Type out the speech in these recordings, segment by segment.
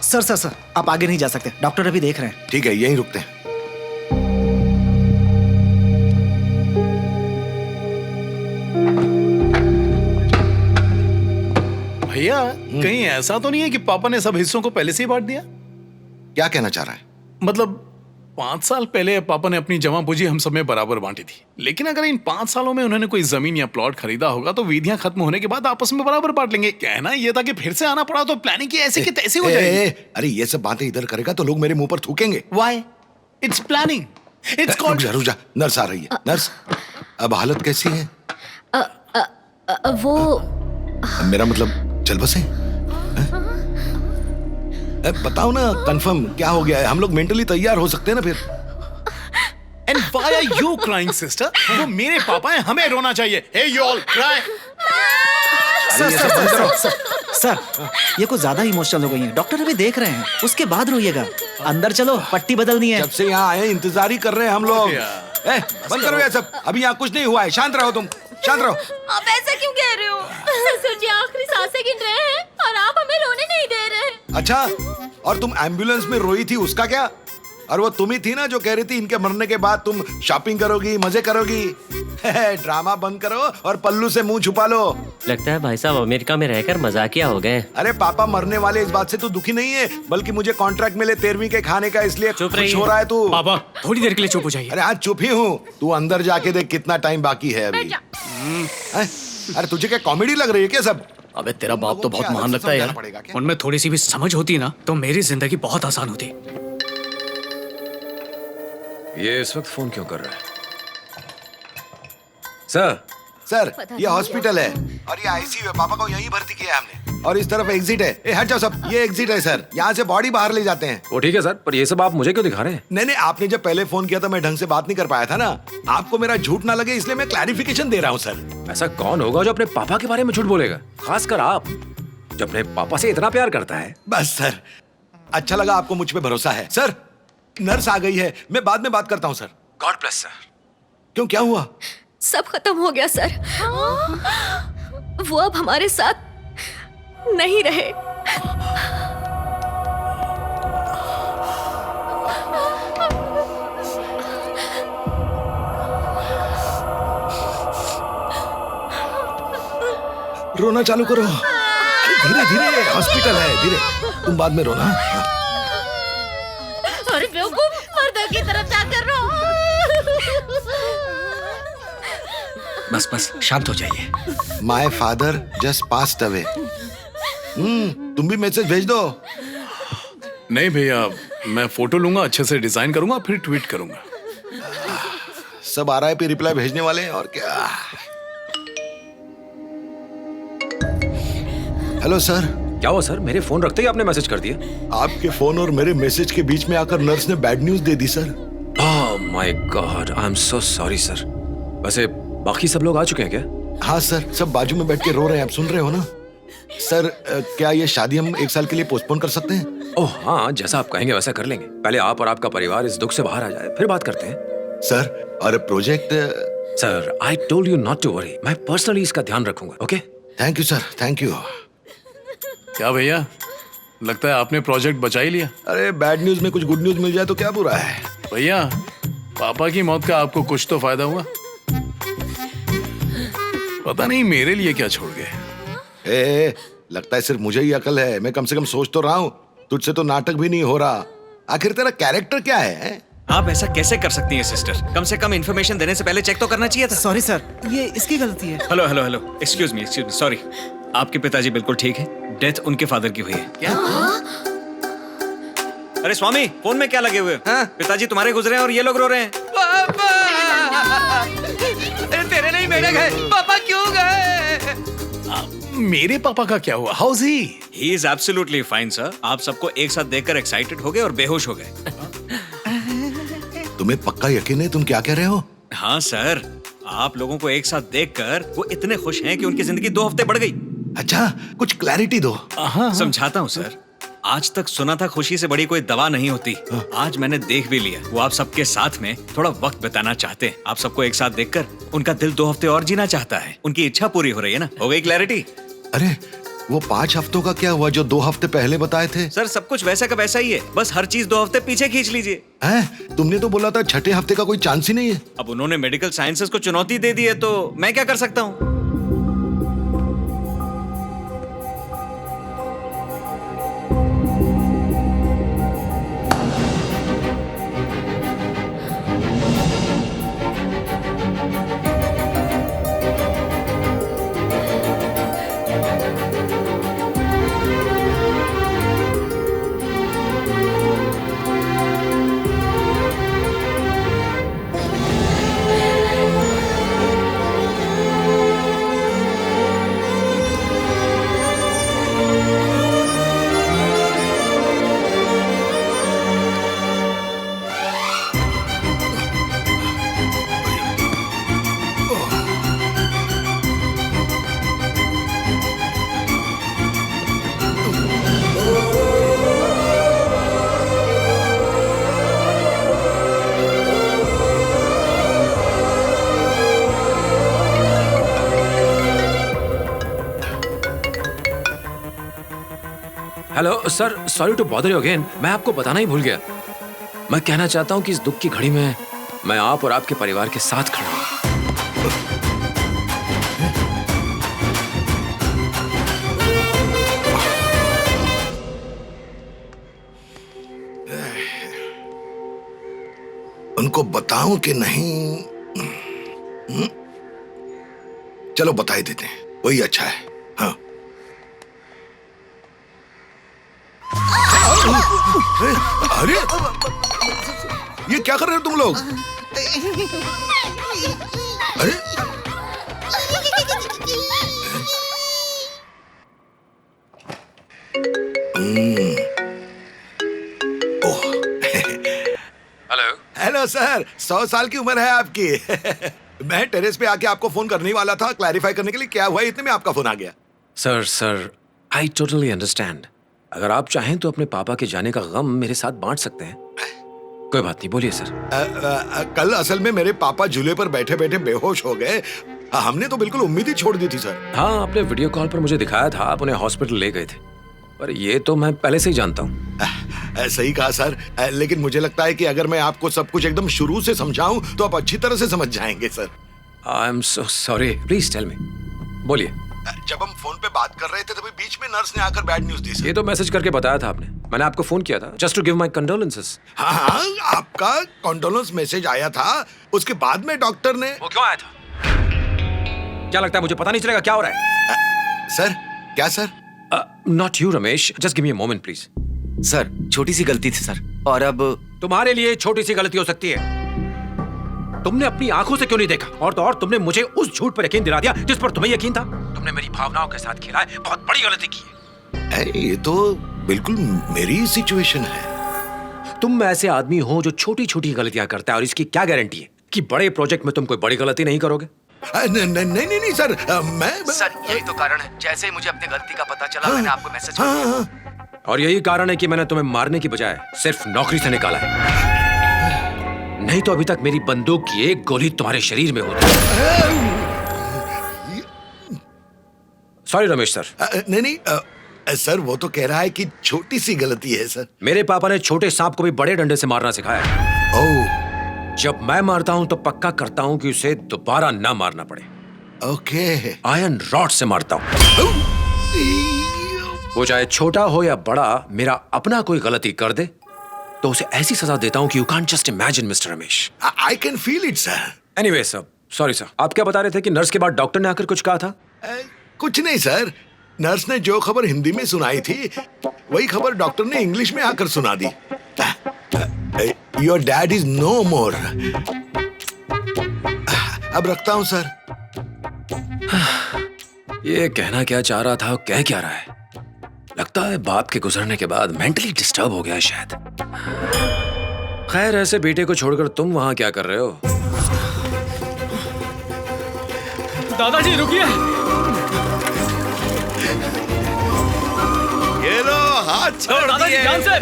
Sir आप आगे नहीं जा सकते, डॉक्टर अभी देख रहे हैं। ठीक है, यहीं रुकते हैं। भैया कहीं ऐसा तो नहीं है कि पापा ने सब हिस्सों को पहले से ही बांट दिया? क्या कहना चाह रहा है? मतलब 5 साल पहले पापा ने अपनी जमा पूंजी हम सब में बराबर बांटी थी, लेकिन अगर इन 5 सालों में उन्होंने कोई जमीन या प्लॉट खरीदा होगा तो विधियां खत्म होने के बाद आपस में बराबर बांट लेंगे। कहना ये था कि फिर से आना पड़ा तो प्लानिंग की ऐसे की तैसे हो जाएगी। अरे ये सब बातें इधर करेगा तो लोग मेरे मुंह पर थूकेंगे। Why? It's planning, it's called. रुक जा, नर्स आ रही है। नर्स, अब हालत कैसी है? वो मेरा मतलब चल बसे? बताओ ना कंफर्म क्या हो गया है, हम लोग मेंटली तैयार हो सकते हैं ना फिर। And why are you crying, sister? वो मेरे पापा हैं, हमें रोना चाहिए। Hey, you all cry. Sir ये कुछ ज्यादा इमोशनल हो गई हैं। डॉक्टर अभी देख रहे हैं, उसके बाद रोइएगा। अंदर चलो, पट्टी बदलनी है। जब से यहाँ आए इंतजार ही कर रहे हैं हम लोग। बंद करो ये सब, अभी यहाँ कुछ नहीं हुआ है। शांत रहो, तुम शांत रहो। आप ऐसा क्यों कह रहे हो? ससुर जी आखिरी सांसें गिन रहे हैं और आप हमें रोने नहीं दे रहे। अच्छा, और तुम एम्बुलेंस में रोई थी उसका क्या? और वो तुम ही थी ना जो कह रही थी इनके मरने के बाद तुम शॉपिंग करोगी, मजे करोगी। ड्रामा बंद करो और पल्लू से मुंह छुपा लो। लगता है भाई साहब अमेरिका में रहकर मजाकिया हो गए। अरे पापा मरने वाले इस बात से तो दुखी नहीं है, बल्कि मुझे कॉन्ट्रैक्ट मिले 13वीं के खाने का, इसलिए खुश हो रहा है तू। पापा थोड़ी देर के लिए चुप हो जाइए। अरे आज चुप ही हूँ, तू अंदर जाके देख कितना टाइम बाकी है अभी। अरे तुझे क्या कॉमेडी लग रही है क्या सब? अबे तेरा बाप तो बहुत महान लगता है यार। उनमें थोड़ी सी भी समझ होती ना तो मेरी जिंदगी बहुत आसान होती। ये इस वक्त फोन क्यों कर रहा है? सर सर ये हॉस्पिटल है और ये आईसीयू है, पापा को यहीं भर्ती किया है हमने। और इस तरफ एग्जिट है। ए हट जाओ सब, ये एग्जिट है सर, यहाँ से बॉडी बाहर ले जाते हैं। वो ठीक है सर, पर ये सब आप मुझे क्यों दिखा रहे हैं? नहीं, आपने जब पहले फोन किया था मैं ढंग से बात नहीं कर पाया था ना, आपको मेरा झूठ ना लगे इसलिए मैं क्लैरिफिकेशन दे रहा हूँ सर। ऐसा कौन होगा जो अपने पापा के बारे में झूठ बोलेगा, खासकर आप जो अपने पापा से इतना प्यार करता है। बस सर, अच्छा लगा आपको मुझ पे भरोसा है। सर नर्स आ गई है, मैं बाद में बात करता हूँ सर। God bless sir. क्यों, क्या हुआ? सब खत्म हो गया सर। वो अब हमारे साथ नहीं रहे। रोना चालू करो, धीरे धीरे, हॉस्पिटल है, धीरे, तुम बाद में रोना। अरे बेवकूफ, पर्दे की तरफ जाकर रो। बस शांत हो जाइए। My father just passed away. तुम भी मैसेज भेज दो। नहीं भैया, मैं फोटो लूंगा, अच्छे से डिजाइन करूंगा, फिर ट्वीट करूंगा। सब आ रहा है, पे रिप्लाई भेजने वाले हैं और क्या। Hello sir. क्या हुआ सर, मेरे फोन रखते ही आपने मैसेज कर दिया? आपके फोन और मेरे मैसेज के बीच में आकर नर्स ने bad news they the sir. Oh my God, I am so sorry sir. वैसे बाकी सब लोग आ चुके हैं क्या? हाँ सर, सब बाजू में बैठ के रो रहे हैं, आप सुन रहे हो ना? सर क्या ये शादी हम 1 साल के लिए पोस्टपोन कर सकते हैं? ओह हाँ, जैसा आप कहेंगे वैसा कर लेंगे। पहले आप और आपका परिवार इस दुख से बाहर आ जाए, फिर बात करते हैं। सर और project? Sir I told you not to worry, मैं पर्सनली इसका ध्यान रखूंगा। Okay, thank you sir, thank you. क्या भैया, लगता है आपने प्रोजेक्ट बचा ही लिया। अरे बैड न्यूज में कुछ गुड न्यूज मिल जाए तो क्या बुरा है। भैया पापा की मौत का आपको कुछ तो फायदा हुआ। पता नहीं मेरे लिए क्या छोड़ गए। लगता है सिर्फ मुझे ही अकल है, मैं कम से कम सोच तो रहा हूँ, तुझसे तो नाटक भी नहीं हो रहा। आखिर तेरा कैरेक्टर क्या है? आप ऐसा कैसे कर सकती हैं सिस्टर? कम से कम इन्फॉर्मेशन देने से पहले चेक तो करना चाहिए था। सॉरी सर, ये इसकी गलती है। Hello, excuse me, sorry. आपके पिताजी बिल्कुल ठीक है, डेथ उनके फादर की हुई है। क्या? अरे स्वामी, फोन में क्या लगे हुए? पिताजी तुम्हारे गुजरे हैं और ये लोग रो रहे हैं। पापा! तेरे नहीं मेरे गए, पापा क्यों गए? मेरे पापा का क्या हुआ? How is he? He is absolutely fine sir. आप सबको एक साथ देखकर एक्साइटेड हो गए और बेहोश हो गए। तुम्हें पक्का यकीन है तुम क्या कह रहे हो? हाँ सर, आप लोगों को एक साथ देखकर वो इतने खुश हैं कि उनकी जिंदगी 2 हफ्ते बढ़ गई। अच्छा, कुछ क्लैरिटी दो। समझाता हूँ सर। आज तक सुना था खुशी से बड़ी कोई दवा नहीं होती। आज मैंने देख भी लिया। वो आप सबके साथ में थोड़ा वक्त बिताना चाहते हैं। आप सबको एक साथ देखकर उनका दिल 2 हफ्ते और जीना चाहता है। उनकी इच्छा पूरी हो रही है ना। हो गई क्लैरिटी? अरे वो 5 हफ्तों का क्या हुआ जो 2 हफ्ते पहले बताए थे? सर सब कुछ वैसा का वैसा ही है, बस हर चीज 2 हफ्ते पीछे खींच लीजिए। हैं? तुमने तो बोला था 6ठे हफ्ते का कोई चांस ही नहीं है। अब उन्होंने मेडिकल साइंसेस को चुनौती दे दी है तो मैं क्या कर सकता हूँ? Hello sir, sorry to bother you again. मैं आपको बताना ही भूल गया। मैं कहना चाहता हूँ कि इस दुख की घड़ी में मैं आप और आपके परिवार के साथ खड़ा हूँ। उनको बताऊं कि नहीं? चलो बता ही देते हैं, वही अच्छा है। हाँ। अरे ये क्या कर रहे हो तुम लोग? अरे ओह हेलो। हेलो सर, 100 साल की उम्र है आपकी। मैं टेरेस पे आके आपको फोन करने ही वाला था, क्लैरिफाई करने के लिए क्या हुआ इतने में आपका फोन आ गया। Sir I totally understand. अगर आप चाहें तो अपने पापा के जाने का गम मेरे साथ बांट सकते हैं। कोई बात नहीं, बोलिए सर। कल असल में मेरे पापा झूले पर बैठे बैठे बेहोश हो गए। हमने तो बिल्कुल उम्मीद ही छोड़ दी थी सर। हाँ, आपने वीडियो कॉल पर मुझे दिखाया था, आप उन्हें हॉस्पिटल ले गए थे, पर ये तो मैं पहले से ही जानता हूँ। सही कहा सर, लेकिन मुझे लगता है कि अगर मैं आपको सब कुछ एकदम शुरू से समझाऊं तो आप अच्छी तरह से समझ जाएंगे sir. I am so sorry, please tell me. बोलिए। जब हम फोन पे बात कर रहे थे तभी बीच में नर्स ने आकर बैड न्यूज दी सर। ये तो मैसेज करके बताया था आपने। मैंने आपको फोन किया था just to give my condolences. हाँ, आपका कंडोलेंस मैसेज आया था, उसके बाद में डॉक्टर ने। वो क्यों आया था? क्या लगता है मुझे पता नहीं चलेगा क्या हो रहा है? सर क्या sir? Not you Ramesh, just give me a moment please. Sir छोटी सी गलती थी सर, और अब तुम्हारे लिए छोटी सी गलती हो सकती है। तुमने अपनी आंखों से क्यों नहीं देखा? और तुमने मुझे उस झूठ पर यकीन दिला दिया जिस पर तुम्हें यकीन था। तुमने मेरी भावनाओं के साथ खेला है, बहुत बड़ी गलती की है। ये तो बिल्कुल मेरी सिचुएशन है। तुम ऐसे आदमी हो जो छोटी छोटी गलतियां करता है, और इसकी क्या गारंटी है कि बड़े प्रोजेक्ट में तुम कोई बड़ी गलती नहीं करोगे? नहीं सर, मैं सर यही तो कारण है। जैसे ही मुझे अपनी गलती का पता चला, मैंने आपको मैसेज कर दिया। और यही कारण है कि मैंने तुम्हें मारने की बजाय सिर्फ नौकरी से निकाला है। नहीं तो अभी तक मेरी बंदूक की एक गोली तुम्हारे शरीर में होती। Sorry Ramesh sir. नहीं सर, वो तो कह रहा है कि छोटी सी गलती है सर। मेरे पापा ने छोटे सांप को भी बड़े डंडे से मारना सिखाया है। ओह, जब मैं मारता हूं तो पक्का करता हूं कि उसे दोबारा ना मारना पड़े। ओके। आयरन रॉड से मारता हूं। वो चाहे छोटा हो या बड़ा, मेरा अपना कोई गलती कर दे तो उसे ऐसी सजा देता हूं कि you can't just imagine mister Ramesh. I can feel it sir. Anyway sir, sorry sir. आप क्या बता रहे थे कि नर्स के बाद डॉक्टर ने आकर कुछ कहा था? कुछ नहीं सर, नर्स ने जो खबर हिंदी में सुनाई थी वही खबर डॉक्टर ने इंग्लिश में आकर सुना दी। योर डैड इज नो मोर। अब रखता हूं सर। ये कहना क्या चाह रहा था, कह क्या रहा है? लगता है बाप के गुजरने के बाद मेंटली डिस्टर्ब हो गया है शायद। खैर, ऐसे बेटे को छोड़कर तुम वहां क्या कर रहे हो? दादाजी रुकिए। ये लो, हाथ छोड़ दादाजी ध्यान से।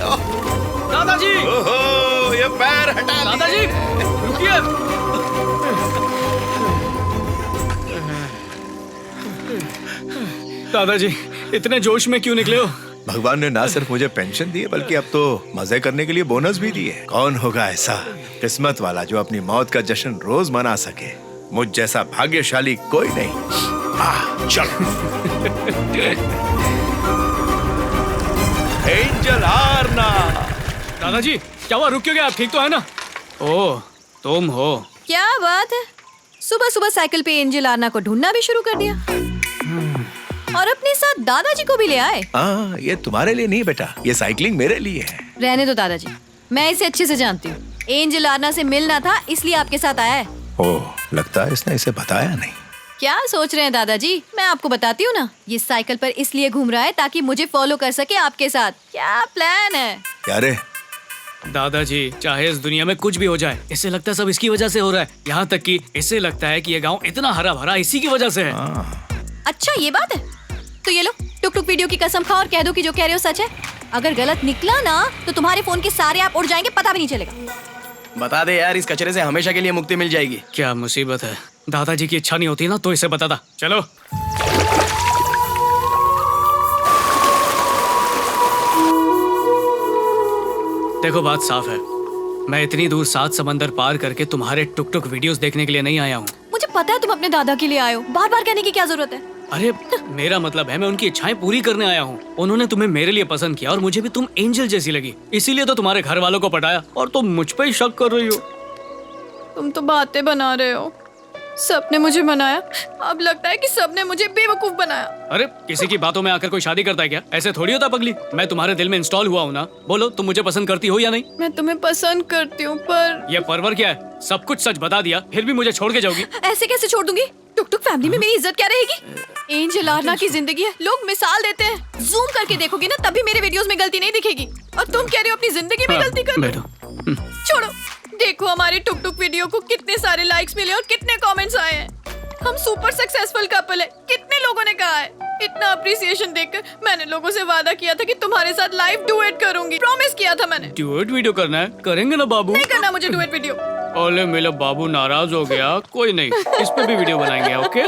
दादाजी, ओहो, ये पैर हटा लिए। दादाजी रुकिए। दादाजी इतने जोश में क्यों निकले हो? भगवान ने ना सिर्फ मुझे पेंशन दी है बल्कि अब तो मजे करने के लिए बोनस भी दिए। कौन होगा ऐसा किस्मत वाला जो अपनी मौत का जश्न रोज मना सके? मुझ जैसा भाग्यशाली कोई नहीं। चल एंजल आरना। दादाजी क्या हुआ, रुक क्यों गए आप? ठीक तो है ना? ओह तुम हो। क्या बात है, सुबह सुबह साइकिल पे एंजल आरना को ढूंढना भी शुरू कर दिया और अपने साथ दादाजी को भी ले आए। हाँ, ये तुम्हारे लिए नहीं बेटा, ये साइकिलिंग मेरे लिए है। रहने दो दादाजी, मैं इसे अच्छे से जानती हूँ। एंजल आरना से मिलना था इसलिए आपके साथ आया है। ओह, लगता है इसने इसे बताया नहीं। क्या सोच रहे हैं दादाजी, मैं आपको बताती हूँ ना। ये साइकिल पर इसलिए घूम रहा है ताकि मुझे फॉलो कर सके आपके साथ। क्या प्लान है? क्या रे? दादाजी चाहे इस दुनिया में कुछ भी हो जाए, इसे लगता है सब इसकी वजह से हो रहा है। यहाँ तक कि इसे लगता है कि ये गांव इतना हरा भरा इसी की वजह से है। अच्छा ये बात है, तो ये लो टुक टुक वीडियो की कसम खाओ और कह दो कि जो कह रहे हो सच है। अगर गलत निकला ना तो तुम्हारे फोन के सारे ऐप उड़ जाएंगे, पता भी नहीं चलेगा। बता दे यार, इस कचरे से हमेशा के लिए मुक्ति मिल जाएगी। क्या मुसीबत है, दादाजी की इच्छा नहीं होती ना तो इसे बताता। चलो देखो बात साफ है, मैं इतनी दूर 7 समंदर पार करके तुम्हारे टुक टुक वीडियोस देखने के लिए नहीं आया हूँ। मुझे पता है तुम अपने दादा के लिए आए हो, बार बार कहने की क्या जरूरत है? अरे मेरा मतलब है मैं उनकी इच्छाएं पूरी करने आया हूँ। उन्होंने तुम्हें मेरे लिए पसंद किया और मुझे भी तुम एंजल जैसी लगी, इसीलिए तो तुम्हारे घर वालों को पटाया और तुम मुझ पे ही शक कर रही हो। तुम तो बातें बना रहे हो। सबने मुझे मनाया, अब लगता है कि सबने मुझे बेवकूफ बनाया। अरे किसी की बातों में आकर कोई शादी करता है क्या? ऐसे थोड़ी होता पगली। मैं तुम्हारे दिल में इंस्टॉल हुआ हूँ ना। बोलो तुम मुझे पसंद करती हो या नहीं? मैं तुम्हें पसंद करती हूँ पर ये परवर क्या है? सब कुछ सच बता दिया फिर भी मुझे छोड़ के जाओगी? ऐसे कैसे छोड़ दूंगी? टुक टुक फैमिली में मेरी इज्जत क्या रहेगी? एंजल आरना की जिंदगी है, लोग मिसाल देते हैं। जूम करके देखोगे ना तभी मेरे वीडियोस में गलती नहीं दिखेगी। और तुम कह रहे हो अपनी जिंदगी में गलती कर। बैठो। छोड़ो, देखो हमारे टुक टुक वीडियो को कितने सारे लाइक्स मिले और कितने कमेंट्स आए हैं। हम सुपर सक्सेसफुल कपल है, कितने लोगों ने कहा है। इतना अप्रिसिएशन देखकर मैंने लोगों से वादा किया था कि तुम्हारे साथ लाइव डुएट करूंगी। प्रॉमिस किया था मैंने। डुएट वीडियो करना है? करेंगे ना बाबू। नहीं करना मुझे डुएट वीडियो। ओले मेरा बाबू नाराज हो गया। कोई नहीं, इस पे भी वीडियो बनाएंगे। ओके